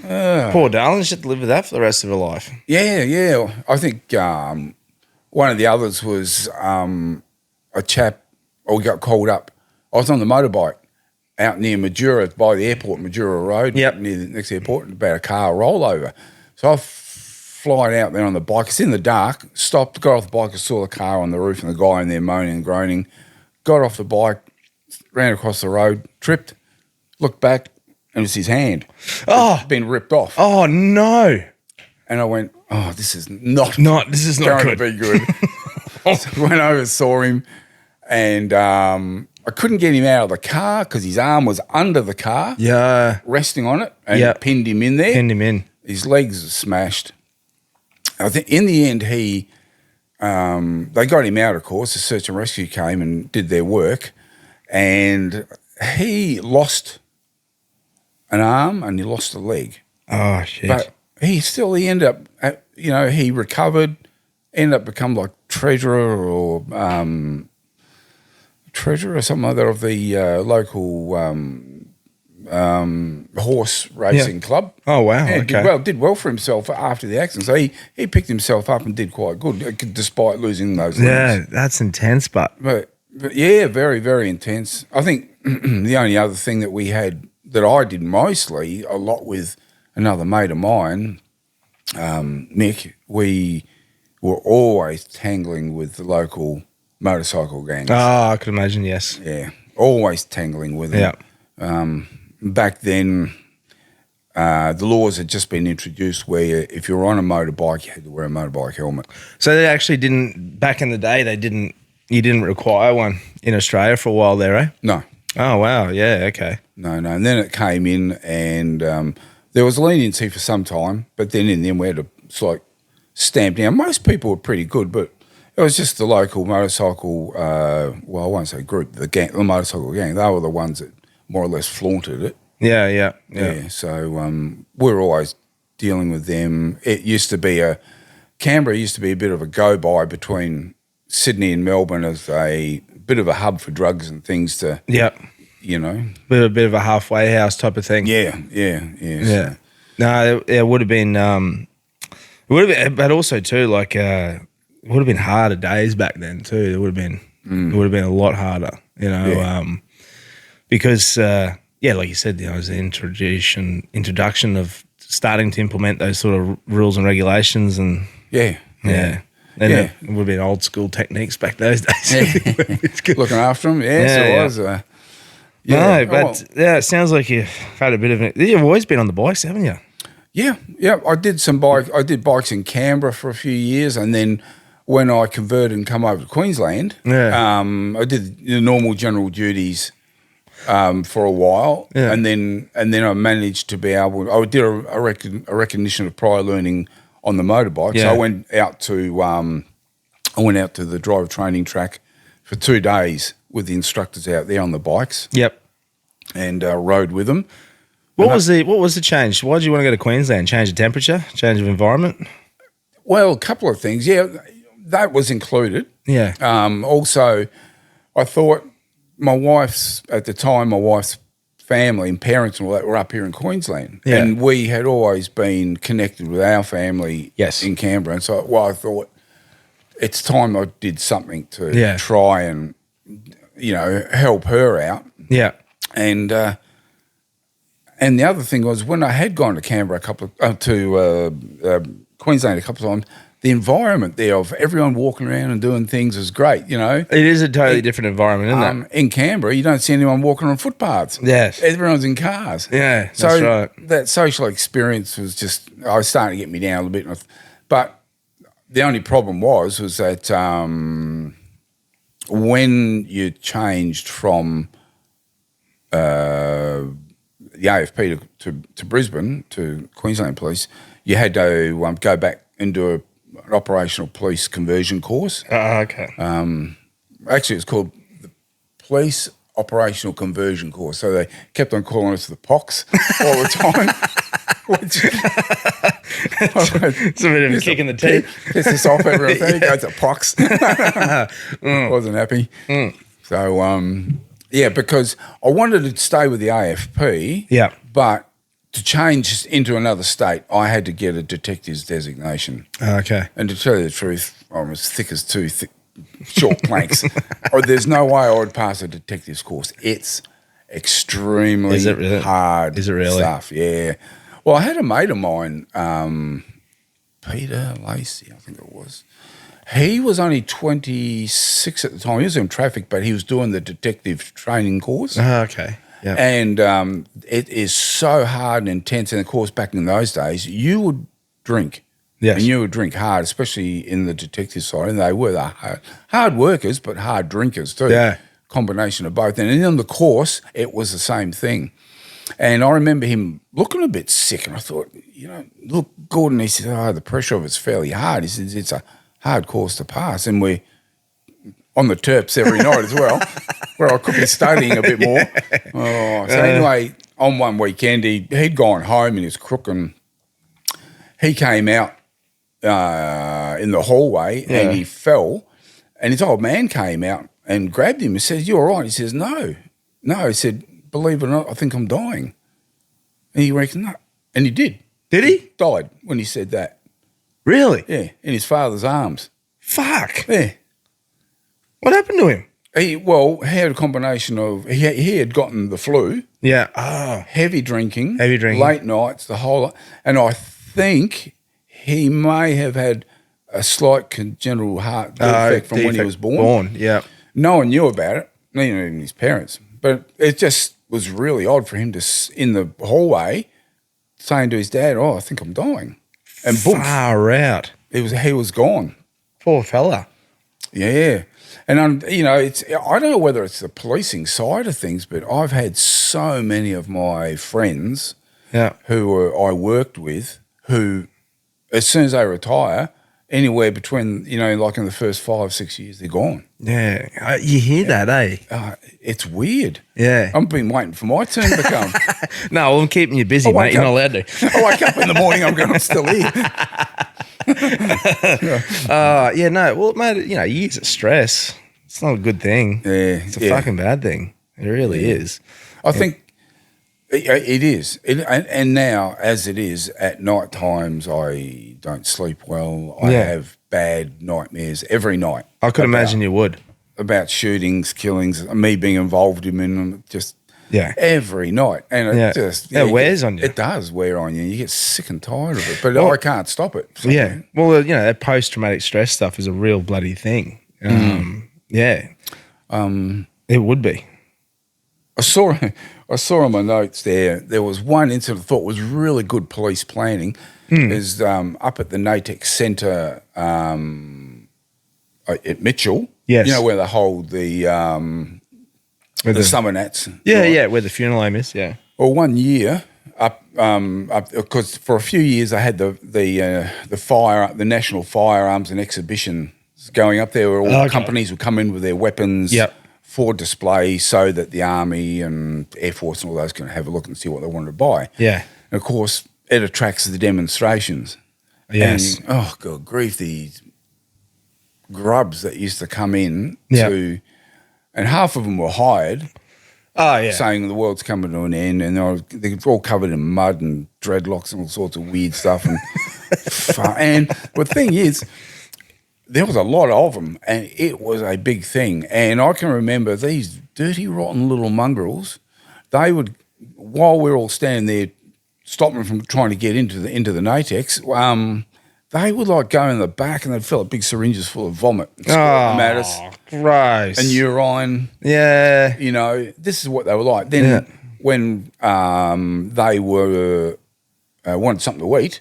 Poor darling, she had to live with that for the rest of her life. Yeah. I think one of the others was a chap, we got called up. I was on the motorbike out near Madura, by the airport, Madura Road, near the next airport, about a car rollover. So I flying out there on the bike. It's in the dark, stopped, got off the bike, I saw the car on the roof and the guy in there moaning and groaning. Got off the bike, ran across the road, tripped, looked back, and it was his hand. It's been ripped off. Oh, no. And I went, this is not going to be good. So I went over, saw him, and I couldn't get him out of the car because his arm was under the car, resting on it, and pinned him in there. Pinned him in. His legs were smashed. I think in the end they got him out, of course. The search and rescue came and did their work, and he lost an arm and he lost a leg. Oh, shit. But he ended up, he recovered, ended up becoming like treasurer or something like that of the local horse racing club. Oh, wow. Yeah, did well for himself after the accident. So he picked himself up and did quite good despite losing those limbs. Yeah, that's intense, but yeah, very, very intense. I think the only other thing that we had that I did mostly a lot with another mate of mine, Mick, we were always tangling with the local motorcycle gangs. Oh, I could imagine, yes. Yeah, always tangling with them. Yeah. Back then, the laws had just been introduced where if you were on a motorbike, you had to wear a motorbike helmet. So they actually didn't, back in the day, you didn't require one in Australia for a while there, eh? No. Oh, wow. Yeah, okay. No. And then it came in and there was leniency for some time, but then in the end we had to stamp down. Most people were pretty good, but it was just the local motorcycle, I won't say group, the motorcycle gang. They were the ones that more or less flaunted it. Yeah. So we were always dealing with them. Canberra used to be a bit of a go-by between Sydney and Melbourne as a bit of a hub for drugs and things to, bit of a halfway house type of thing. Yeah. No, it would have been, but also too, like, it would have been harder days back then too. It would have been a lot harder, because, like you said, it was the introduction of starting to implement those sort of rules and regulations and yeah. And it would have been old school techniques back those days. Looking after them, it was. It sounds like you've had a bit of it. You've always been on the bikes, haven't you? Yeah. I did I did bikes in Canberra for a few years, and then when I converted and come over to Queensland, I did the normal general duties for a while, and then I managed to be able. I did a recognition of prior learning on the motorbike. So I went out to the driver training track for 2 days with the instructors out there on the bikes. Yep. And rode with them. What was the change? Why did you want to go to Queensland? Change of temperature? Change of environment? Well, a couple of things. Yeah, that was included. Yeah. Also, I thought my wife's family and parents and all that were up here in Queensland. Yeah. And we had always been connected with our family in Canberra. And so I thought it's time I did something to try and, help her out. Yeah. And the other thing was when I had gone to Canberra Queensland a couple of times, the environment there of everyone walking around and doing things is great, It is a totally different environment, isn't it? In Canberra, you don't see anyone walking on footpaths. Yes. Everyone's in cars. Yeah, so that's right. That social experience was was starting to get me down a little bit. But the only problem was that when you changed from the AFP to Brisbane, to Queensland Police, you had to go back and do an operational police conversion course. Okay. Actually, it's called the Police Operational Conversion Course. So they kept on calling us the POCs all the time. It's a bit of a kick in the teeth. Piss us off, everyone. There you go, it's a POCs. Wasn't happy. So, because I wanted to stay with the AFP. Yeah. But to change into another state, I had to get a detective's designation. Okay. And to tell you the truth, I'm as thick as two short planks. Or there's no way I would pass a detective's course. It's extremely hard stuff. Yeah. Well, I had a mate of mine, Peter Lacey, I think it was. He was only 26 at the time. He was in traffic, but he was doing the detective training course. Okay. Yep. And it is so hard and intense. And, of course, back in those days, you would drink. Yes. And you would drink hard, especially in the detective side. And they were the hard workers, but hard drinkers too. Yeah. Combination of both. And in the course, it was the same thing. And I remember him looking a bit sick. And I thought, look, Gordon, he said, the pressure of it's fairly hard. He says, it's a hard course to pass. And we're on the terps every night as well, where I could be studying a bit more. So anyway, on one weekend, he'd gone home in his crook and he came out in the hallway and he fell. And his old man came out and grabbed him and says, "You all right?" He says, No. He said, "Believe it or not, I think I'm dying." And he reckoned, no. And he did. Did he? Died when he said that. Really? Yeah, in his father's arms. Fuck. Yeah. What happened to him? He had a combination of, he had gotten the flu. Yeah. Oh. Heavy drinking. Late nights, the whole lot. And I think he may have had a slight congenital heart defect from when he was born. Yeah. No one knew about it, not even his parents. But it just was really odd for him to, in the hallway, saying to his dad, "Oh, I think I'm dying." And boom. Far out. He was gone. Poor fella. Yeah. And, I don't know whether it's the policing side of things, but I've had so many of my friends who I worked with who, as soon as they retire, anywhere between, like in the first 5-6 years, they're gone. Yeah. You hear that, eh? It's weird. Yeah. I've been waiting for my turn to come. No, well, I'm keeping you busy, mate. You're not allowed to. I wake up in the morning, I'm still here. Well, mate, years of stress, it's not a good thing. Yeah. It's a fucking bad thing. It really is. I think it is. And now, as it is, at night times, I don't sleep well. I have bad nightmares every night. I could imagine you would. About shootings, killings, me being involved in them, just every night. And it just... it wears on you. It does wear on you. You get sick and tired of it. But I can't stop it. So. Yeah. Well, that post-traumatic stress stuff is a real bloody thing. Yeah. It would be. I saw on my notes there was one incident I thought was really good police planning. Is up at the Natex Centre at Mitchell. Yes. Where they hold the summer nats. Yeah, where the funeral home is, yeah. Well, 1 year up because for a few years I had the National Firearms and Exhibition going up there where all companies would come in with their weapons for display so that the Army and Air Force and all those can have a look and see what they wanted to buy. Yeah. And, of course, it attracts the demonstrations. Yes. And, oh, God grief, these grubs that used to come in to... And half of them were hired. Oh, yeah. Saying the world's coming to an end, and they're all covered in mud and dreadlocks and all sorts of weird stuff. And the thing is, there was a lot of them, and it was a big thing. And I can remember these dirty, rotten little mongrels. They would, while we're all standing there, stopping from trying to get into the Natex. They would go in the back and they'd fill up big syringes full of vomit. Oh, gross. And urine. Yeah. This is what they were like. Then when they were wanted something to eat,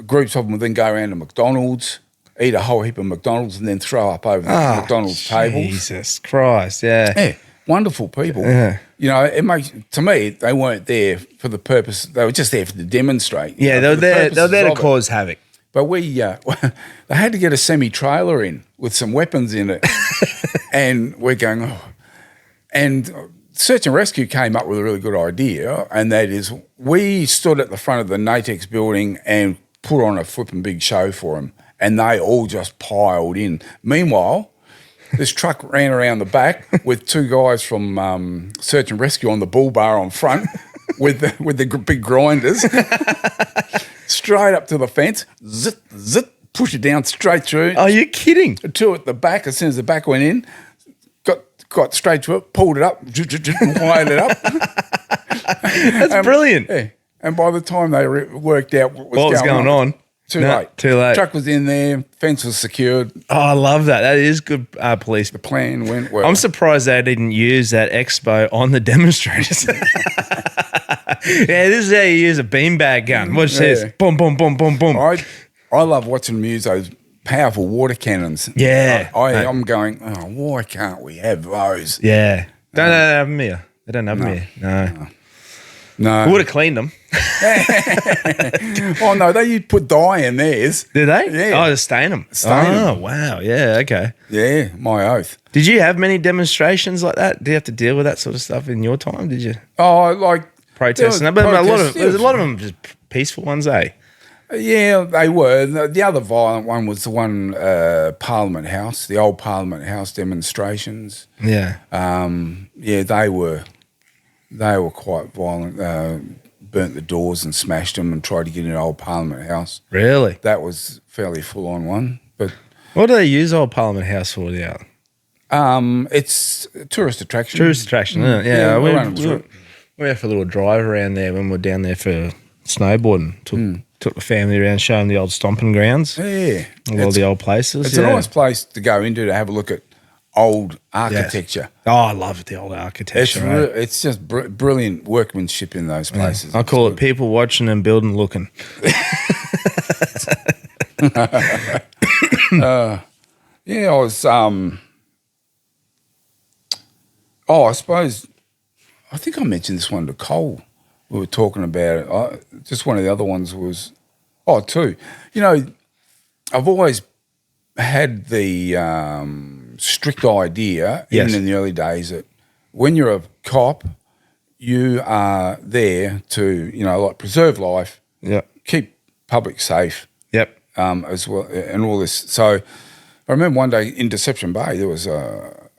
groups of them would then go around to McDonald's, eat a whole heap of McDonald's and then throw up over the McDonald's tables. Jesus Christ, yeah. Wonderful people. Yeah. It makes, to me, they weren't there for the purpose, they were just there to demonstrate. Yeah, they were there to cause havoc. But they had to get a semi-trailer in with some weapons in it. And we're going, And Search and Rescue came up with a really good idea, and that is we stood at the front of the Natex building and put on a flipping big show for them, and they all just piled in. Meanwhile, this truck ran around the back with two guys from Search and Rescue on the bull bar on front, with the big grinders, straight up to the fence, zit, zit, push it down straight through. Are you kidding? Two at the back. As soon as the back went in, got straight to it, pulled it up, wired it up. That's brilliant. Yeah. And by the time they worked out what was going on, too late. Too late. Truck was in there, fence was secured. Oh, I love that. That is good police. The plan went well. I'm surprised they didn't use that expo on the demonstrators. Yeah, this is how you use a beanbag gun. Watch this. Boom, boom, boom, boom, boom. I love watching them use those powerful water cannons. Yeah. I'm going, why can't we have those? Yeah. Don't have them here. They don't have them here. No. We would have cleaned them. Oh, no, they put dye in theirs. Did they? Yeah. Oh, to stain them. Oh, wow. Yeah, okay. Yeah, my oath. Did you have many demonstrations like that? Did you have to deal with that sort of stuff in your time? Did you? Oh, like protests? But there's a lot of them just peaceful ones, eh? Yeah, they were. The other violent one was the one Parliament House, the old Parliament House demonstrations. Yeah. They were quite violent. Burnt the doors and smashed them and tried to get in old Parliament House. Really? That was fairly full on one. But what do they use old Parliament House for now? It's a tourist attraction. Tourist attraction, isn't it? Yeah, we went for a little drive around there when we were down there for snowboarding. Took the family around showing the old stomping grounds. Yeah. All the old places. It's a nice place to go into to have a look at old architecture. Yes. Oh, I love the old architecture. It's just brilliant workmanship in those places. I call it people watching and building looking. I was I suppose I think I mentioned this one to Cole. We were talking about it. Just one of the other ones was two. You know, I've always had the strict idea, even in the early days, that when you're a cop, you are there to, like preserve life, keep public safe, as well, and all this. So I remember one day in Deception Bay, there was a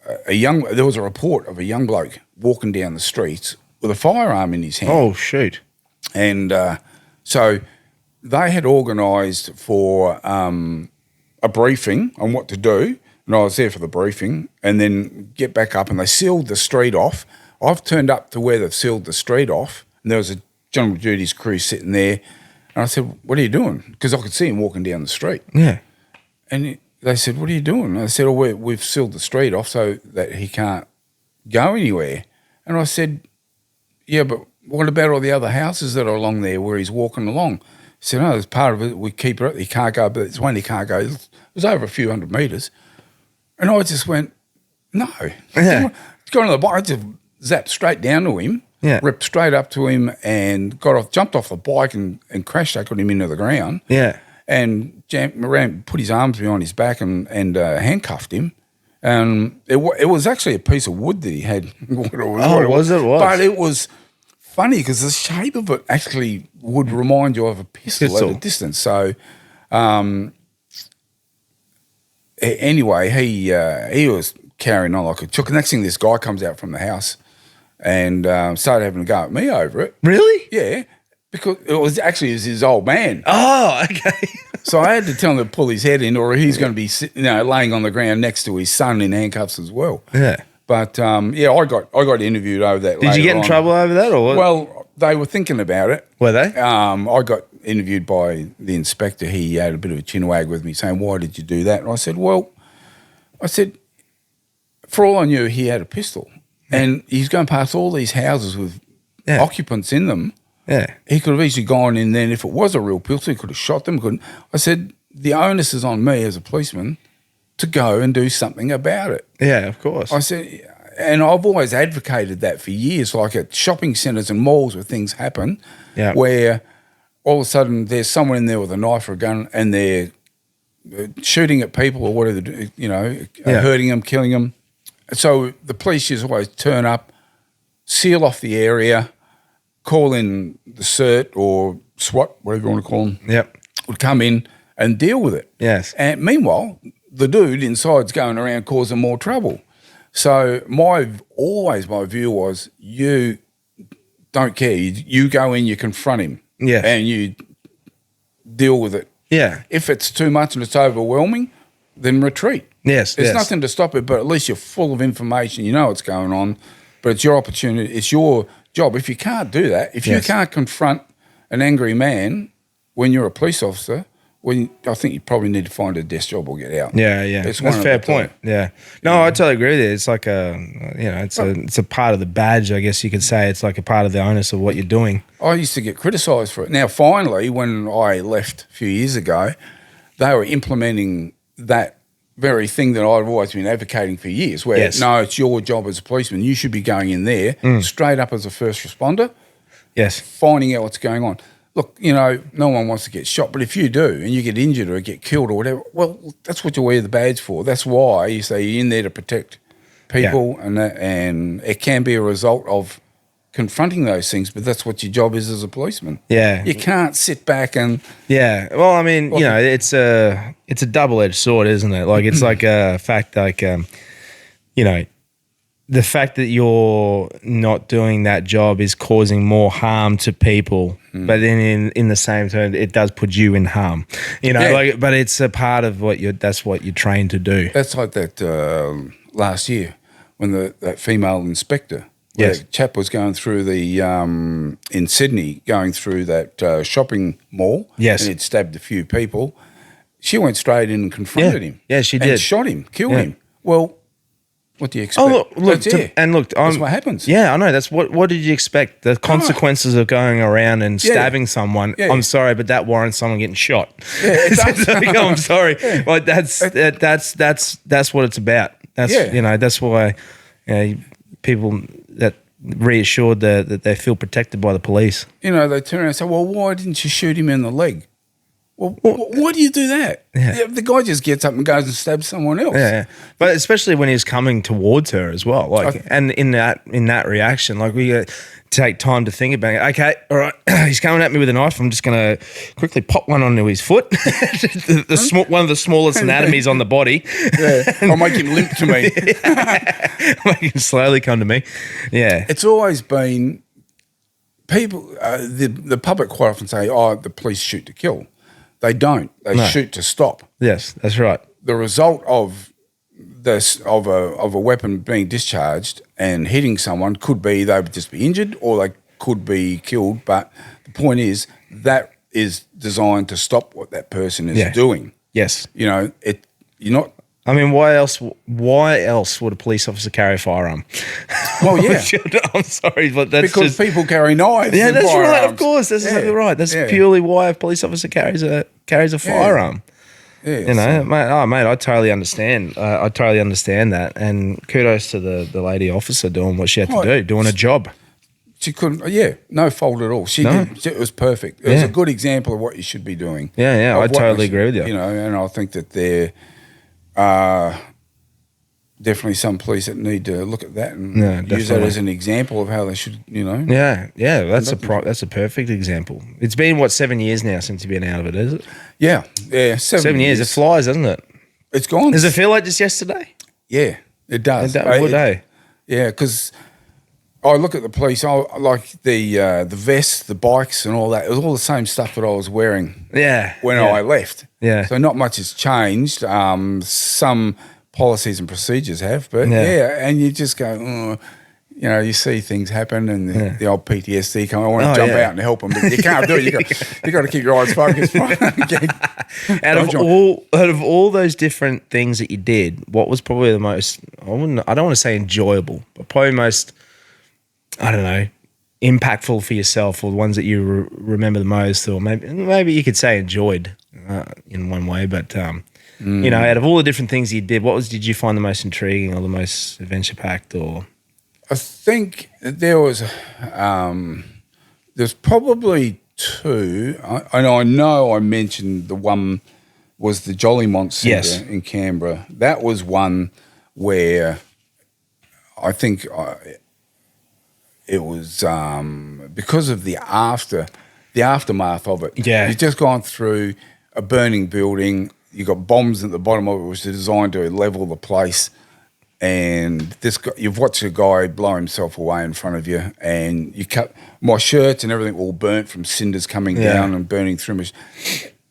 report of a young bloke walking down the streets with a firearm in his hand. Oh, shoot. And so they had organised for a briefing on what to do, and I was there for the briefing, and then get back up, and they sealed the street off. I've turned up to where they've sealed the street off, and there was a general duties crew sitting there, and I said, "What are you doing?" Because I could see him walking down the street. Yeah. And they said, "What are you doing?" And I said, we've sealed the street off so that he can't go anywhere. And I said, "Yeah, but what about all the other houses that are along there where he's walking along?" He said, "No, as part of it, we keep it. He can't go, but it's when he can't go. It was over a few hundred metres." And I just went, "No." Yeah. Got on the bike, I just zapped straight down to him, ripped straight up to him, and jumped off the bike and crash tackled him into the ground. Yeah. And put his arms behind his back and handcuffed him. And it was actually a piece of wood that he had. Was it? But it was funny because the shape of it actually would remind you of a pistol. At a distance. So anyway, he was carrying on like a chook. Next thing, this guy comes out from the house and started having a go at me over it. Really? Yeah, because it was his old man. Oh, okay. So I had to tell him to pull his head in, or he's going to be laying on the ground next to his son in handcuffs as well. Yeah. But I got interviewed over that. Did you get in trouble over that, or what? Well, they were thinking about it. Were they? I got interviewed by the inspector. He had a bit of a chinwag with me, saying, "Why did you do that?" And I said, for all I knew, he had a pistol, and he's going past all these houses with occupants in them. Yeah. He could have easily gone in there, and if it was a real pistol, he could have shot them. Couldn't. I said, the onus is on me as a policeman to go and do something about it. Yeah, of course. I said, and I've always advocated that for years, like at shopping centres and malls where things happen, where all of a sudden there's someone in there with a knife or a gun and they're shooting at people or whatever, hurting them, killing them. So the police just always turn up, seal off the area, call in the CERT or SWAT, whatever you want to call them. Yep. Would come in and deal with it. Yes. And meanwhile, the dude inside's going around causing more trouble. So my view was, you don't care. You go in, you confront him, and you deal with it. Yeah. If it's too much and it's overwhelming, then retreat. Yes. There's nothing to stop it, but at least you're full of information. You know what's going on, but it's your opportunity. It's your job. If you can't do that, if you can't confront an angry man when you're a police officer, I think you probably need to find a desk job or get out. Yeah. That's a fair point. Yeah. No, I totally agree with you. It's like it's a part of the badge, I guess you could say. It's like a part of the onus of what you're doing. I used to get criticised for it. Now, finally, when I left a few years ago, they were implementing that very thing that I've always been advocating for years, where, no, it's your job as a policeman. You should be going in there straight up as a first responder, finding out what's going on. Look, no one wants to get shot, but if you do and you get injured or get killed or whatever, well, that's what you wear the badge for. That's why you say you're in there to protect people, and it can be a result of confronting those things, but that's what your job is as a policeman. Yeah. You can't sit back and... Yeah. Well, I mean, it's a double-edged sword, isn't it? Like, it's like a fact, like, the fact that you're not doing that job is causing more harm to people, but then in the same turn, it does put you in harm. But it's a part of that's what you're trained to do. That's like that last year when that female inspector, the chap was going through in Sydney, going through that shopping mall, and he'd stabbed a few people. She went straight in and confronted him. Yeah, she did. And shot him, killed him. Well, what do you expect? Oh, look, that's what happens. Yeah, I know. That's what did you expect? The consequences of going around and stabbing someone. Yeah. I'm sorry, but that warrants someone getting shot. Yeah, I'm sorry. Yeah. Like that's what it's about. That's why people that reassured that they feel protected by the police. They turn around and say, "Well, why didn't you shoot him in the leg?" Well, why do you do that? Yeah. The guy just gets up and goes and stabs someone else. Yeah, but especially when he's coming towards her as well. And in that reaction, like, we take time to think about it. Okay, all right, he's coming at me with a knife. I'm just going to quickly pop one onto his foot. One of the smallest anatomies on the body. Yeah, I'll make him limp to me. Make him slowly come to me. Yeah, it's always been people. The public quite often say, "Oh, the police shoot to kill." They don't. They shoot to stop. Yes, that's right. The result of a weapon being discharged and hitting someone could be they would just be injured or they could be killed. But the point is that is designed to stop what that person is doing. Yes. You're not. I mean, why else would a police officer carry a firearm? Well, yeah. I'm sorry, but that's because people carry knives. Yeah, that's firearms. Right. Of course, that's exactly right. That's purely why a police officer carries a firearm. Yeah, mate, I totally understand. I totally understand that, and kudos to the lady officer doing what she had to do, doing a job. She couldn't. No fault at all. She did. It was perfect. It was a good example of what you should be doing. Yeah, I totally agree with you. And I think that there definitely some police that need to look at that and use that as an example of how they should, Yeah, that's a perfect example. It's been 7 years now since you've been out of it, is it? Yeah, 7 years. It flies, doesn't it? It's gone. Does it feel like just yesterday? Yeah, it does. What day? Yeah, because I look at the police. I like the vests, the bikes, and all that. It was all the same stuff that I was wearing. When I left. Yeah. So not much has changed. Some policies and procedures have, but and you just go, you see things happen, and the old PTSD come. I want to jump out and help them, but you can't do it. You got to keep your eyes focused. Out of all those different things that you did, what was probably the most? I don't want to say enjoyable, but probably most, I don't know, impactful for yourself, or the ones that you remember the most, or maybe you could say enjoyed in one way, but. Out of all the different things you did, did you find the most intriguing or the most adventure packed? Or I think there was there's probably two. I know I mentioned the one was the Jollymont Centre in Canberra. That was one where I think it was because of the aftermath of it. Yeah, you've just gone through a burning building. You got bombs at the bottom of it, which was designed to level the place, and this guy, you've watched a guy blow himself away in front of you, and you cut my shirts and everything all burnt from cinders coming down and burning through me.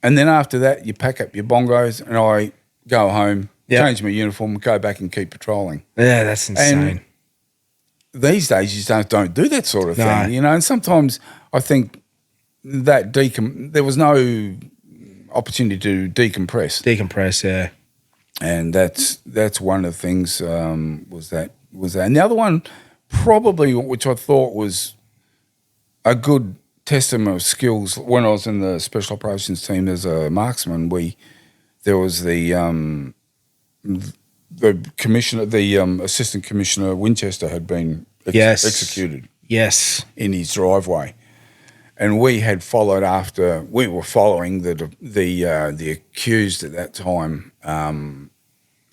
And then after that, you pack up your bongos, and I go home, change my uniform, go back and keep patrolling. Yeah, that's insane. And these days, you just don't do that sort of thing, you know. And sometimes I think that there was no opportunity to decompress. Decompress, yeah. And that's one of the things was that. And the other one, probably, which I thought was a good testament of skills, when I was in the special operations team as a marksman, there was the commissioner, the assistant commissioner Winchester had been executed. Yes, in his driveway, and we had followed after. We were following the accused at that time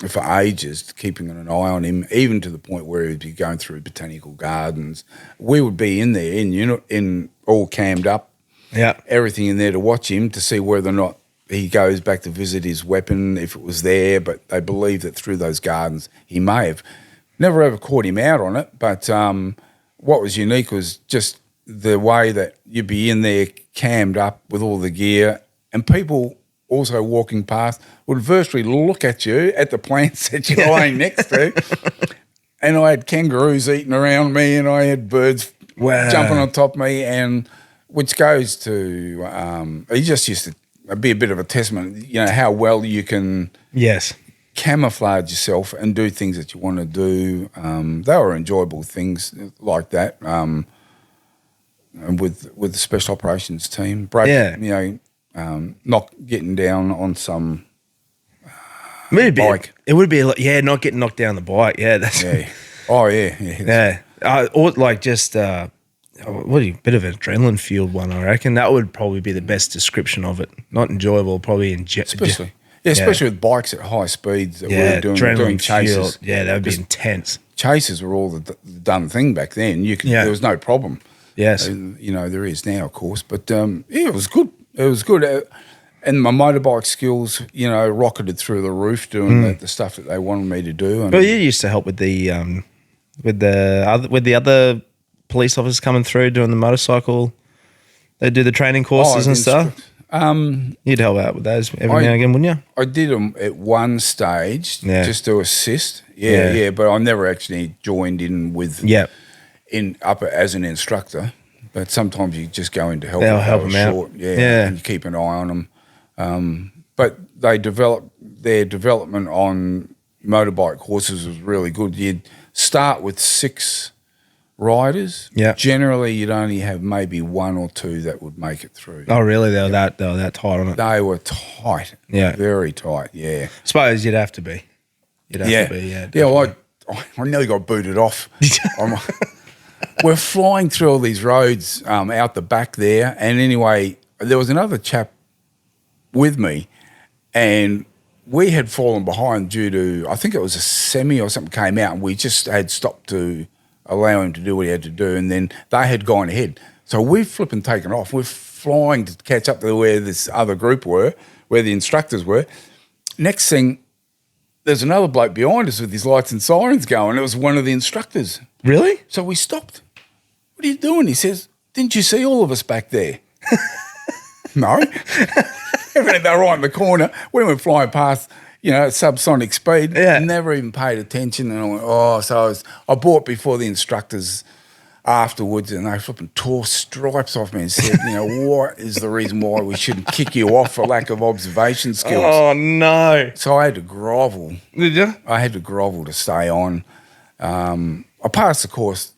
for ages, keeping an eye on him, even to the point where he'd be going through botanical gardens. We would be in there, in all cammed up, everything in there to watch him to see whether or not he goes back to visit his weapon, if it was there. But they believe that through those gardens he may have. Never ever caught him out on it, but what was unique was just the way that you'd be in there cammed up with all the gear, and people also walking past would virtually look at you at the plants that you're lying next to. And I had kangaroos eating around me, and I had birds jumping on top of me, and which goes to he just used to be a bit of a testament, you know, how well you can camouflage yourself and do things that you want to do. They were enjoyable things like that. And with the special operations team, you know, not getting down on some bike. It would be not getting knocked down the bike. Yeah, that's or like just bit of an adrenaline fueled one. I reckon that would probably be the best description of it. Not enjoyable, probably especially with bikes at high speeds that we were doing chases. Fueled. Yeah, that would be intense. Chases were all the done thing back then. There was no problem. Yes, you know, there is now, of course, but it was good. It was good, and my motorbike skills, you know, rocketed through the roof doing the stuff that they wanted me to do. Well, you used to help with the other police officers coming through doing the motorcycle. They do the training courses and stuff. You'd help out with those every now and again, wouldn't you? I did them at one stage just to assist. Yeah, but I never actually joined in with as an instructor. But sometimes you just go in to help. They'll help them out. And you keep an eye on them. But their development on motorbike courses was really good. You'd start with 6 riders. Yeah. Generally, you'd only have maybe 1 or 2 that would make it through. Oh, really? They were that tight on it? They were tight. Yeah. Very tight, yeah. I suppose you'd have to be. Yeah, well, I nearly got booted off. We're flying through all these roads out the back there, and anyway, there was another chap with me, and we had fallen behind due to, I think it was a semi or something came out, and we just had stopped to allow him to do what he had to do, and then they had gone ahead. So we've flipping taken off. We're flying to catch up to where this other group were, where the instructors were. Next thing, there's another bloke behind us with his lights and sirens going. It was one of the instructors. Really? So we stopped. What are you doing? He says, didn't you see all of us back there? No. Everything, they were right in the corner. We went flying past, you know, at subsonic speed. Yeah. Never even paid attention. And I went, so I bought before the instructors afterwards, and they flipping tore stripes off me and said, you know, what is the reason why we shouldn't kick you off for lack of observation skills? Oh, no. So I had to grovel. Did you? I had to grovel to stay on. I passed the course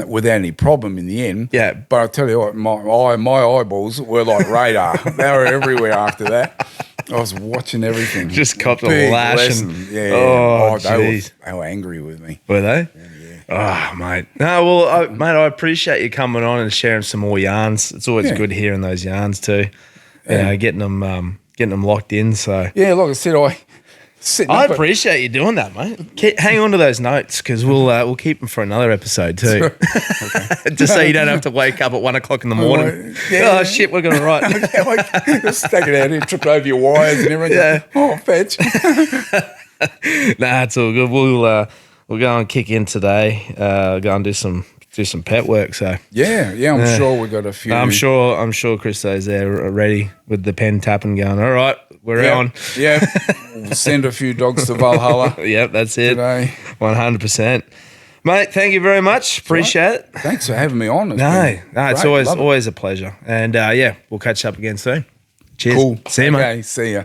without any problem in the end. Yeah. But I tell you what, my eyeballs were like radar. They were everywhere after that. I was watching everything. Just copped a lashing. Yeah. Oh, jeez. They were angry with me. Were they? Yeah. Oh, mate. No, well, mate, I appreciate you coming on and sharing some more yarns. It's always good hearing those yarns too. You know, getting them locked in. So yeah, like I said, I appreciate you doing that, mate. Hang on to those notes because we'll keep them for another episode too. Just so you don't have to wake up at 1 o'clock in the morning. Oh shit, we're gonna write. Just take it out here, trip over your wires and everything. Yeah. Oh, fetch. Nah, it's all good. We'll go and kick in today. Go and do some pet work. So I'm sure we got a few. I'm sure Christo's there ready with the pen tapping, going, all right, we're on. Yeah, we'll send a few dogs to Valhalla. Yep, that's it. Today. 100%. Mate, thank you very much. Appreciate it. Thanks for having me on. It's always a pleasure. And we'll catch up again soon. Cheers. Cool. See you, mate. See ya.